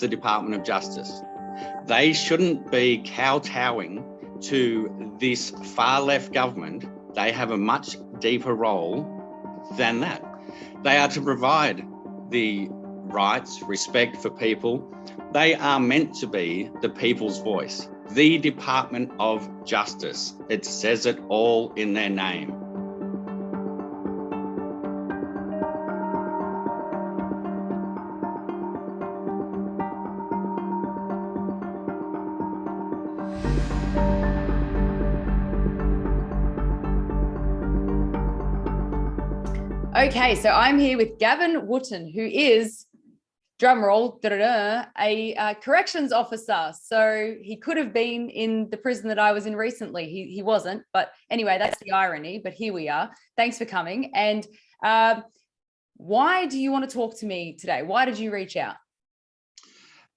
the Department of Justice. They shouldn't be kowtowing to this far left government. They have a much deeper role than that. They are to provide the rights, respect for people. They are meant to be the people's voice. The Department of Justice. It says it all in their name. Okay, so I'm here with Gavin Wooten, who is, drumroll, a corrections officer. So he could have been in the prison that I was in recently. He wasn't, but anyway, that's the irony, but here we are. Thanks for coming. And why do you want to talk to me today? Why did you reach out?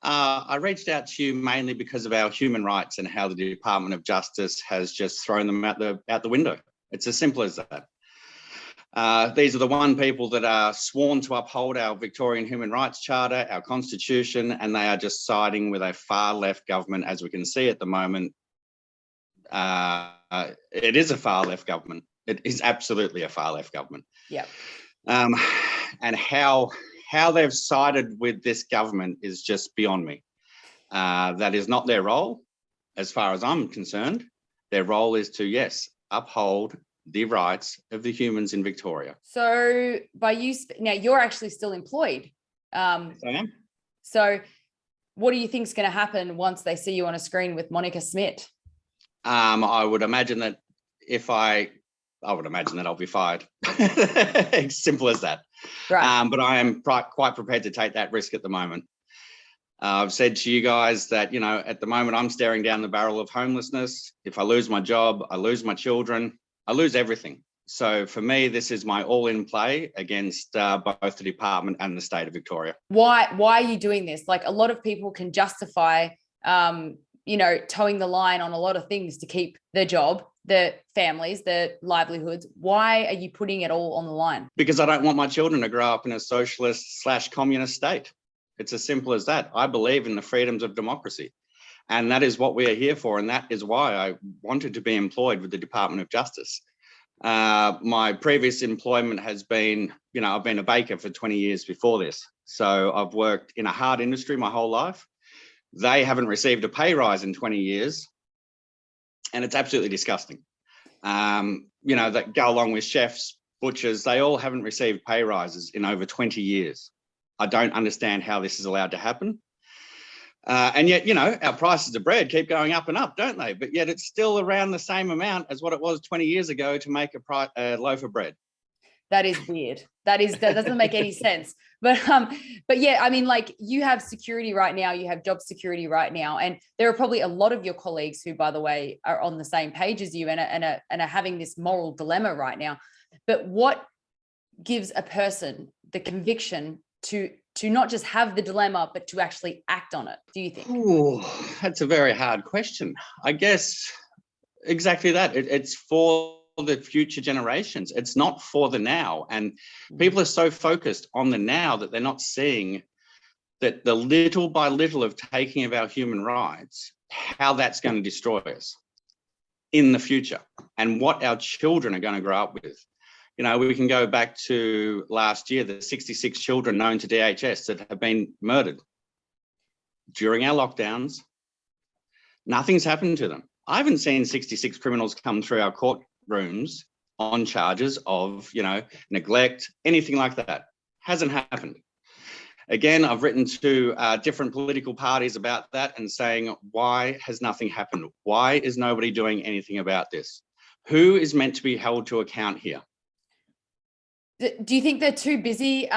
I reached out to you mainly because of our human rights and how the Department of Justice has just thrown them out the window. It's as simple as that. These are the one people that are sworn to uphold our Victorian Human Rights Charter, our Constitution, and they are just siding with a far left government, as we can see at the moment. It is a far left government. It is absolutely a far left government. Yeah. And how they've sided with this government is just beyond me. That is not their role, as far as I'm concerned. Their role is to, yes, uphold the rights of the humans in Victoria. So now you're actually still employed. Yes, I am. So what do you think is going to happen once they see you on a screen with Monica Smith? I would imagine that I'll be fired. Simple as that. Right. But I am quite prepared to take that risk at the moment. I've said to you guys that, at the moment I'm staring down the barrel of homelessness. If I lose my job, I lose my children, I lose everything. So for me, this is my all-in play against both the department and the state of Victoria. Why are you doing this? Like, a lot of people can justify, towing the line on a lot of things to keep their job, their families, their livelihoods. Why are you putting it all on the line? Because I don't want my children to grow up in a socialist/communist state. It's as simple as that. I believe in the freedoms of democracy. And that is what we are here for. And that is why I wanted to be employed with the Department of Justice. My previous employment has been, I've been a baker for 20 years before this. So I've worked in a hard industry my whole life. They haven't received a pay rise in 20 years. And it's absolutely disgusting. That go along with chefs, butchers, they all haven't received pay rises in over 20 years. I don't understand how this is allowed to happen. And yet, our prices of bread keep going up and up, don't they? But yet it's still around the same amount as what it was 20 years ago to make a loaf of bread. That is weird. That doesn't make any sense. But yeah, I mean, like, you have security right now, you have job security right now. And there are probably a lot of your colleagues who, by the way, are on the same page as you and are having this moral dilemma right now. But what gives a person the conviction to not just have the dilemma, but to actually act on it, do you think? Ooh, that's a very hard question. I guess exactly that. It's for the future generations. It's not for the now. And people are so focused on the now that they're not seeing that the little by little of taking of our human rights, how that's going to destroy us in the future and what our children are going to grow up with. We can go back to last year, the 66 children known to DHS that have been murdered during our lockdowns. Nothing's happened to them. I haven't seen 66 criminals come through our courtrooms on charges of, neglect, anything like that. Hasn't happened. Again, I've written to different political parties about that and saying, why has nothing happened? Why is nobody doing anything about this? Who is meant to be held to account here? Do you think they're too busy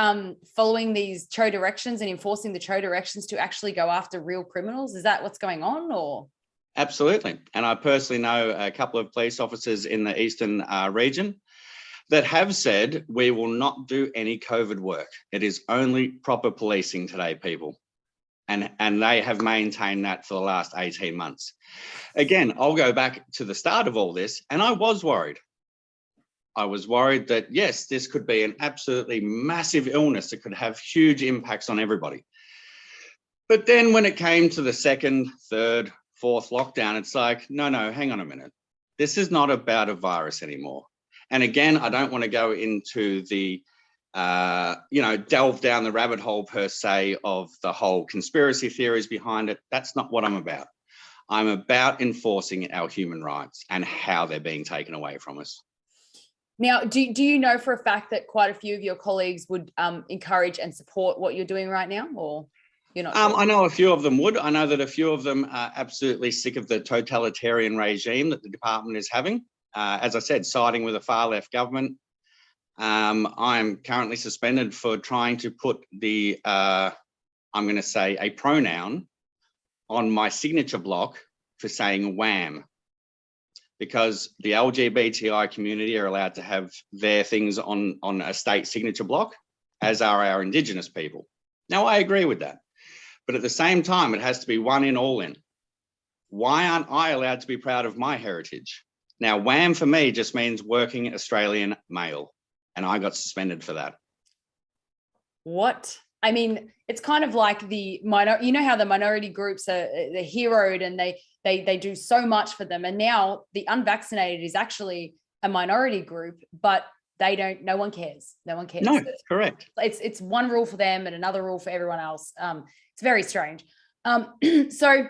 following these Cho directions and enforcing the Cho directions to actually go after real criminals? Is that what's going on, or? Absolutely. And I personally know a couple of police officers in the eastern region that have said, we will not do any COVID work. It is only proper policing today, people. And they have maintained that for the last 18 months. Again, I'll go back to the start of all this, and I was worried. I was worried that, yes, this could be an absolutely massive illness that could have huge impacts on everybody. But then when it came to the second, third, fourth lockdown, it's like, no, hang on a minute. This is not about a virus anymore. And again, I don't want to go into the, delve down the rabbit hole per se of the whole conspiracy theories behind it. That's not what I'm about. I'm about enforcing our human rights and how they're being taken away from us. Now, do you know for a fact that quite a few of your colleagues would encourage and support what you're doing right now, or you're not sure? I know a few of them would. I know that a few of them are absolutely sick of the totalitarian regime that the department is having. As I said, siding with a far left government. I'm currently suspended for trying to put the, I'm going to say a pronoun on my signature block for saying wham, because the LGBTI community are allowed to have their things on a state signature block, as are our Indigenous people. Now, I agree with that. But at the same time, it has to be one in, all in. Why aren't I allowed to be proud of my heritage? Now, wham for me just means working Australian male, and I got suspended for that. What? I mean, it's kind of like the you know how the minority groups are they're heroed and they do so much for them, and now the unvaccinated is actually a minority group, but no one cares. No one cares. No, correct. It's one rule for them and another rule for everyone else. It's very strange. So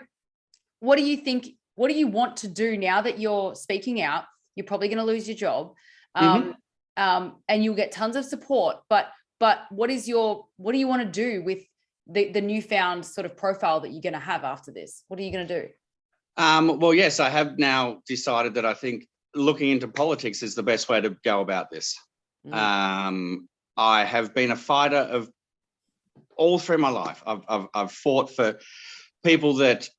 what do you think, what do you want to do now that you're speaking out? You're probably going to lose your job, and you'll get tons of support, but what do you want to do with the newfound sort of profile that you're going to have after this? What are you going to do? Well, yes, I have now decided that I think looking into politics is the best way to go about this. I have been a fighter of all through my life. I've fought for people that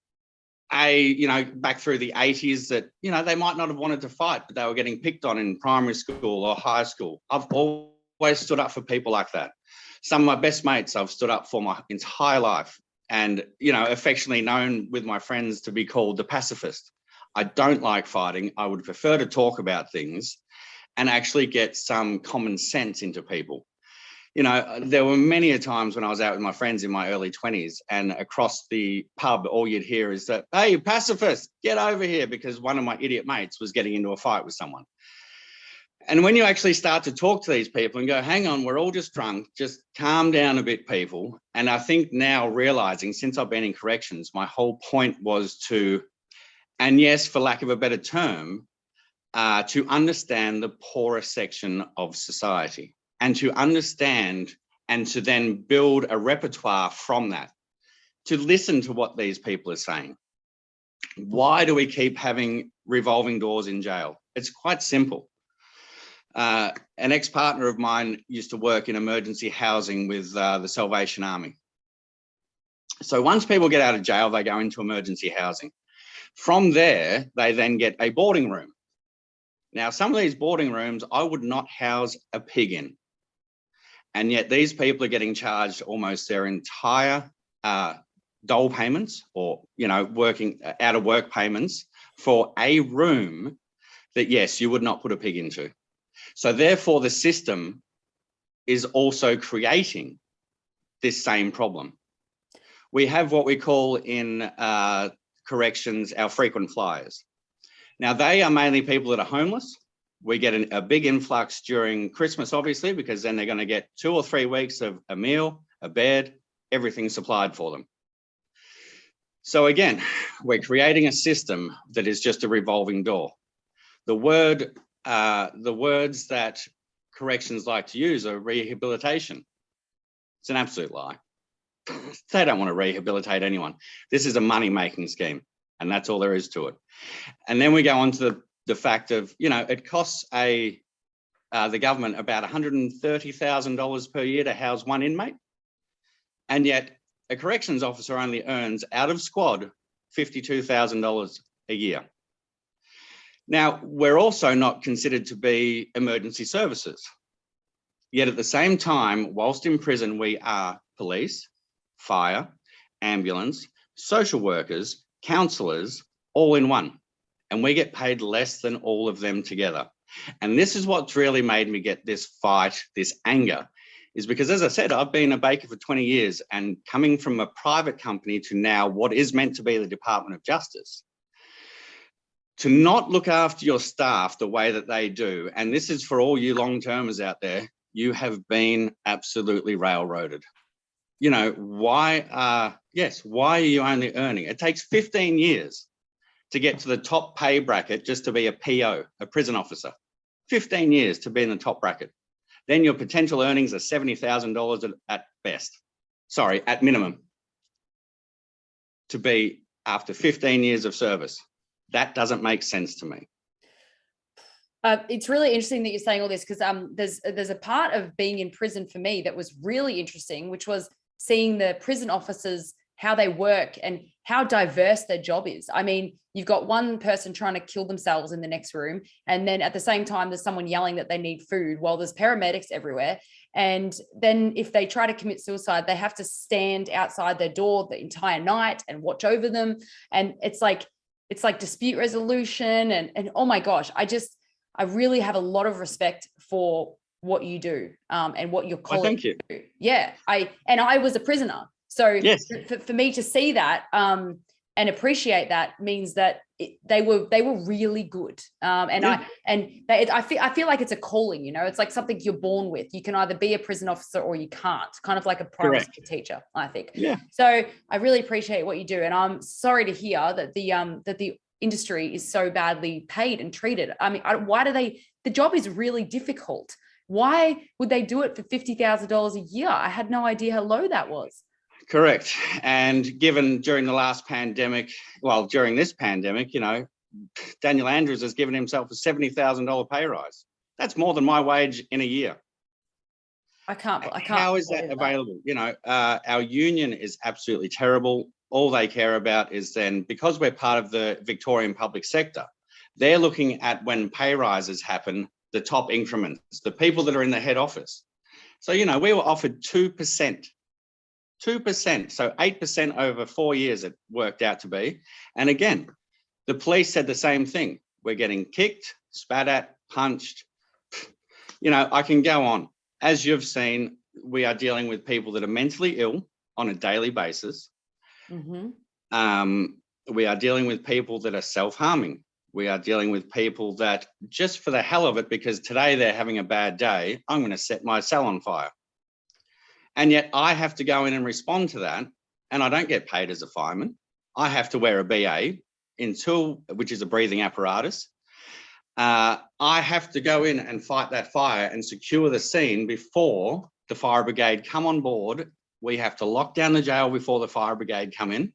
back through the 80s that, they might not have wanted to fight, but they were getting picked on in primary school or high school. I've always stood up for people like that. Some of my best mates I've stood up for my entire life, and, affectionately known with my friends to be called the pacifist. I don't like fighting. I would prefer to talk about things and actually get some common sense into people. There were many a times when I was out with my friends in my early 20s, and across the pub, all you'd hear is that, "Hey, pacifist, get over here," because one of my idiot mates was getting into a fight with someone. And when you actually start to talk to these people and go, hang on, we're all just drunk, just calm down a bit, people. And I think now realizing, since I've been in corrections, my whole point was to, and yes, for lack of a better term, to understand the poorer section of society, and to understand and to then build a repertoire from that, to listen to what these people are saying. Why do we keep having revolving doors in jail? It's quite simple. An ex-partner of mine used to work in emergency housing with the Salvation Army. So once people get out of jail, they go into emergency housing. From there, they then get a boarding room. Now, some of these boarding rooms, I would not house a pig in. And yet these people are getting charged almost their entire dole payments, or, working out of work payments for a room that, yes, you would not put a pig into. So therefore, the system is also creating this same problem. We have what we call in corrections our frequent flyers. Now, they are mainly people that are homeless. We get a big influx during Christmas, obviously, because then they're going to get 2 or 3 weeks of a meal, a bed, everything supplied for them. So again, we're creating a system that is just a revolving door. The words that corrections like to use are rehabilitation. It's an absolute lie. They don't want to rehabilitate anyone. This is a money-making scheme, and that's all there is to it. And then we go on to the fact of, it costs the government about $130,000 per year to house one inmate, and yet a corrections officer only earns out of squad $52,000 a year. Now, we're also not considered to be emergency services. Yet at the same time, whilst in prison, we are police, fire, ambulance, social workers, counsellors, all in one. And we get paid less than all of them together. And this is what's really made me get this fight, this anger, is because, as I said, I've been a baker for 20 years, and coming from a private company to now what is meant to be the Department of Justice, to not look after your staff the way that they do, and this is for all you long-termers out there, you have been absolutely railroaded. You know, why are you only earning? It takes 15 years to get to the top pay bracket just to be a PO, a prison officer. 15 years to be in the top bracket. Then your potential earnings are $70,000 at best. Sorry, at minimum. To be after 15 years of service. That doesn't make sense to me. It's really interesting that you're saying all this, because there's a part of being in prison for me that was really interesting, which was seeing the prison officers, how they work and how diverse their job is. I mean, you've got one person trying to kill themselves in the next room, and then at the same time, there's someone yelling that they need food while there's paramedics everywhere. And then if they try to commit suicide, they have to stand outside their door the entire night and watch over them. And it's like dispute resolution. And oh my gosh, I really have a lot of respect for what you do and what your colleagues do. Yeah. I was a prisoner. So yes, for me to see that and appreciate that means that they were really good. I feel like it's a calling, you know, it's like something you're born with. You can either be a prison officer or you can't, kind of like a primary school teacher, I think. Yeah. So I really appreciate what you do. And I'm sorry to hear that the industry is so badly paid and treated. I mean, the job is really difficult. Why would they do it for $50,000 a year? I had no idea how low that was. Correct. And given during this pandemic, you know, Daniel Andrews has given himself a $70,000 pay rise. That's more than my wage in a year. I can't. How is that available? You know, our union is absolutely terrible. All they care about is then, because we're part of the Victorian public sector, they're looking at when pay rises happen, the top increments, the people that are in the head office. So, you know, we were offered 2%. 2%, so 8% over 4 years it worked out to be. And again, the police said the same thing. We're getting kicked, spat at, punched. You know, I can go on. As you've seen, we are dealing with people that are mentally ill on a daily basis. Mm-hmm. We are dealing with people that are self-harming. We are dealing with people that just for the hell of it, because today they're having a bad day, I'm going to set my cell on fire. And yet I have to go in and respond to that, and I don't get paid as a fireman. I have to wear a BA, which is a breathing apparatus. I have to go in and fight that fire and secure the scene before the fire brigade come on board. We have to lock down the jail before the fire brigade come in,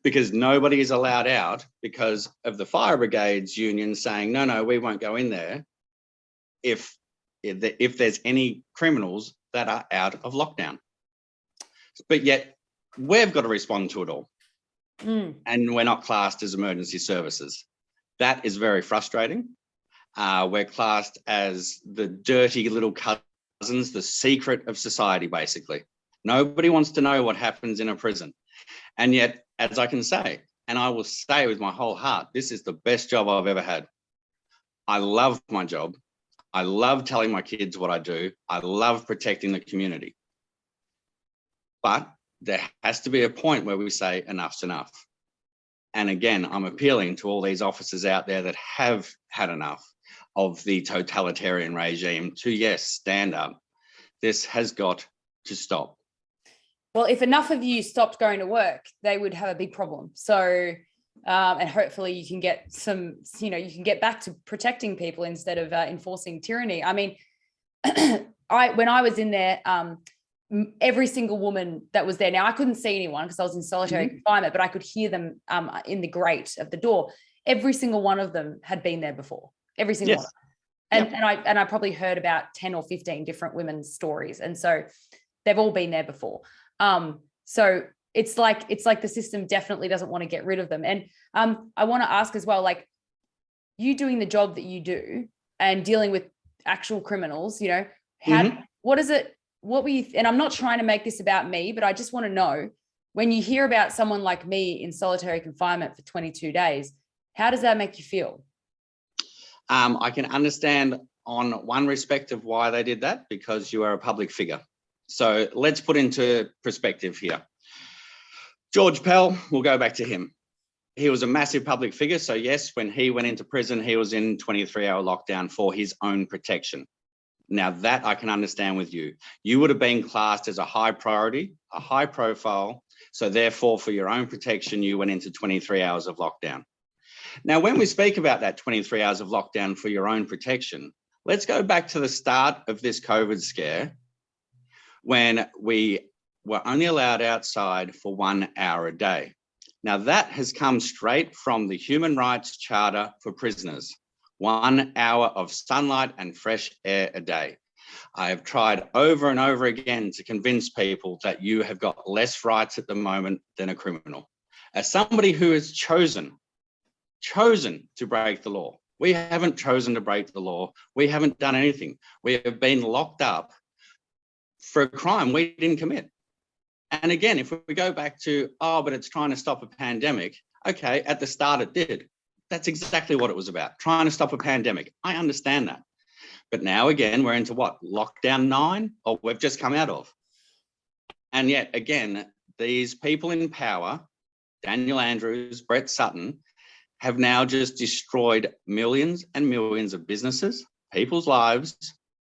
because nobody is allowed out because of the fire brigade's union saying, no, we won't go in there if there's any criminals that are out of lockdown. But yet we've got to respond to it all. And we're not classed as emergency services. That is very frustrating. We're classed as the dirty little cousins, the secret of society, basically. Nobody wants to know what happens in a prison. And yet, as I can say, and I will say with my whole heart, this is the best job I've ever had. I love my job. I love telling my kids what I do. I love protecting the community. But there has to be a point where we say enough's enough. And again, I'm appealing to all these officers out there that have had enough of the totalitarian regime to, yes, stand up. This has got to stop. Well, if enough of you stopped going to work, they would have a big problem. So, and hopefully you can get you can get back to protecting people instead of enforcing tyranny. I mean, when I was in there, every single woman that was there, now I couldn't see anyone because I was in solitary confinement, but I could hear them in the grate of the door. Every single one of them had been there before. Every single one. And I probably heard about 10 or 15 different women's stories. And so they've all been there before. So it's like the system definitely doesn't want to get rid of them. And I want to ask as well, like, you doing the job that you do and dealing with actual criminals, you know, what is it? What were you, and I'm not trying to make this about me, but I just want to know, when you hear about someone like me in solitary confinement for 22 days, how does that make you feel? I can understand on one respect of why they did that, because you are a public figure. So let's put into perspective here. George Pell, we'll go back to him. He was a massive public figure. So yes, when he went into prison, he was in 23-hour lockdown for his own protection. Now that I can understand with you. You would have been classed as a high priority, a high profile. So therefore, for your own protection, you went into 23 hours of lockdown. Now, when we speak about that 23 hours of lockdown for your own protection, let's go back to the start of this COVID scare, when we were only allowed outside for 1 hour a day. Now, that has come straight from the Human Rights Charter for prisoners. 1 hour of sunlight and fresh air a day. I have tried over and over again to convince people that you have got less rights at the moment than a criminal. As somebody who has chosen to break the law, we haven't chosen to break the law. We haven't done anything. We have been locked up for a crime we didn't commit. And again, if we go back to, oh, but it's trying to stop a pandemic. Okay, at the start it did. That's exactly what it was about, trying to stop a pandemic. I understand that. But now again, we're into what? Lockdown 9, or we've just come out of. And yet again, these people in power, Daniel Andrews, Brett Sutton, have now just destroyed millions and millions of businesses, people's lives,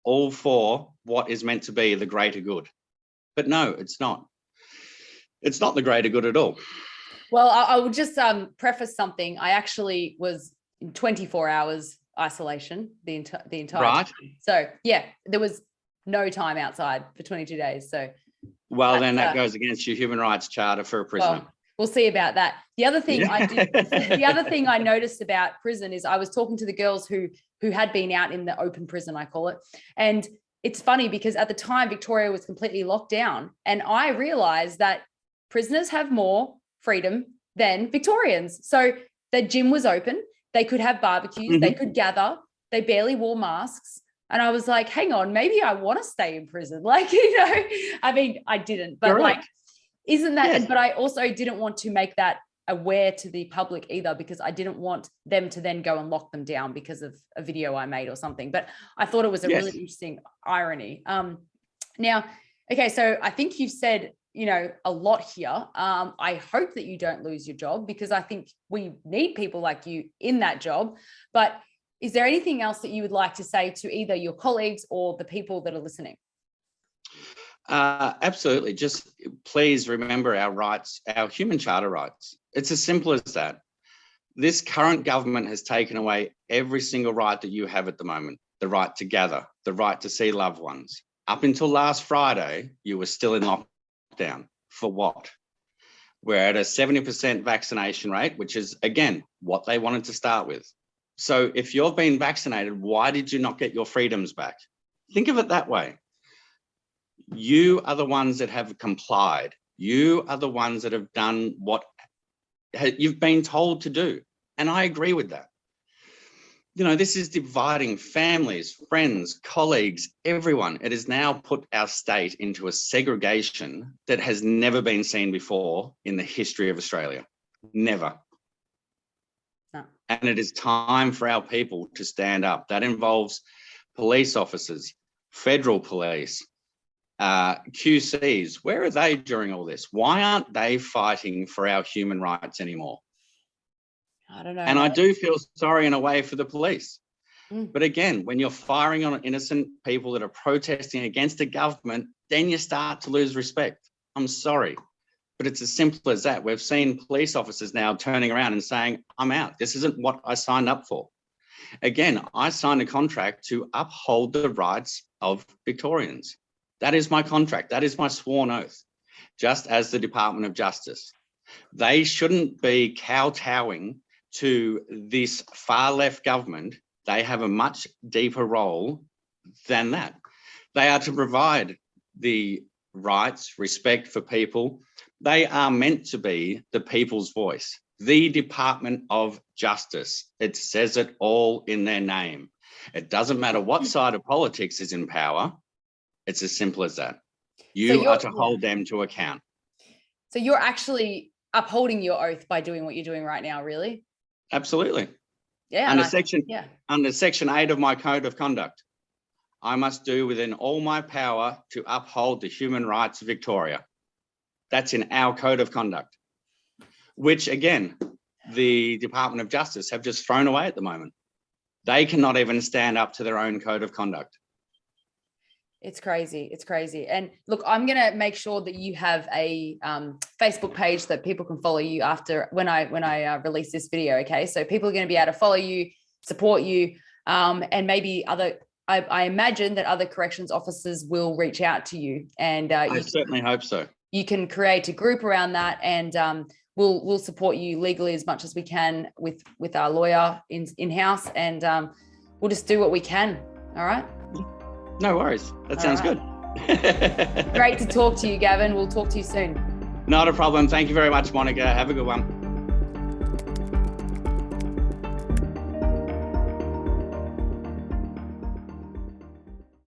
all for what is meant to be the greater good. But no, it's not. It's not the greater good at all. Well, I will just preface something. I actually was in 24 hours isolation the entire right. time. So yeah, there was no time outside for 22 days. So well, then that goes against your human rights charter for a prisoner. Well, we'll see about that. The other thing the other thing I noticed about prison is I was talking to the girls who had been out in the open prison, I call it. And it's funny because at the time Victoria was completely locked down, and I realized that prisoners have more freedom than Victorians. So the gym was open, they could have barbecues, they could gather, they barely wore masks. And I was like, hang on, maybe I want to stay in prison. Like, you know, I mean, I didn't, but Correct. like, isn't that, yes. But I also didn't want to make that aware to the public either, because I didn't want them to then go and lock them down because of a video I made or something. But I thought it was a really interesting irony. Now, okay, so I think you've said, you know, a lot here. I hope that you don't lose your job, because I think we need people like you in that job. But is there anything else that you would like to say to either your colleagues or the people that are listening? Absolutely. Just please remember our rights, our human charter rights. It's as simple as that. This current government has taken away every single right that you have at the moment. The right to gather, the right to see loved ones. Up until last Friday, you were still in lockdown. For what? We're at a 70% vaccination rate, which is, again, what they wanted to start with. So if you've been vaccinated, why did you not get your freedoms back? Think of it that way. You are the ones that have complied. You are the ones that have done what you've been told to do. And I agree with that. You know, this is dividing families, friends, colleagues, everyone. It has now put our state into a segregation that has never been seen before in the history of Australia. Never. No. And it is time for our people to stand up. That involves police officers, federal police, QCs. Where are they during all this? Why aren't they fighting for our human rights anymore? I don't know. And I do feel sorry in a way for the police. But again, when you're firing on innocent people that are protesting against a government, then you start to lose respect. I'm sorry, but it's as simple as that. We've seen police officers now turning around and saying, I'm out. This isn't what I signed up for. Again, I signed a contract to uphold the rights of Victorians. That is my contract. That is my sworn oath, just as the Department of Justice. They shouldn't be kowtowing to this far left government. They have a much deeper role than that. They are to provide the rights, respect for people. They are meant to be the people's voice. The Department of Justice. It says it all in their name. It doesn't matter what side of politics is in power. It's as simple as that. You are to hold them to account. So you're actually upholding your oath by doing what you're doing right now, really? Absolutely. Yeah. Under Section 8 of my Code of Conduct. I must do within all my power to uphold the human rights of Victoria. That's in our code of conduct, which again, the Department of Justice have just thrown away at the moment. They cannot even stand up to their own code of conduct. It's crazy. It's crazy. And look, I'm going to make sure that you have a Facebook page that people can follow you after when I release this video. Okay. So people are going to be able to follow you, support you, and maybe I imagine that other corrections officers will reach out to you, and I certainly hope so. You can create a group around that, and we'll support you legally as much as we can with our lawyer in-house, and we'll just do what we can. All right. No worries. That sounds good. Great to talk to you, Gavin. We'll talk to you soon. Not a problem. Thank you very much, Monica. Have a good one.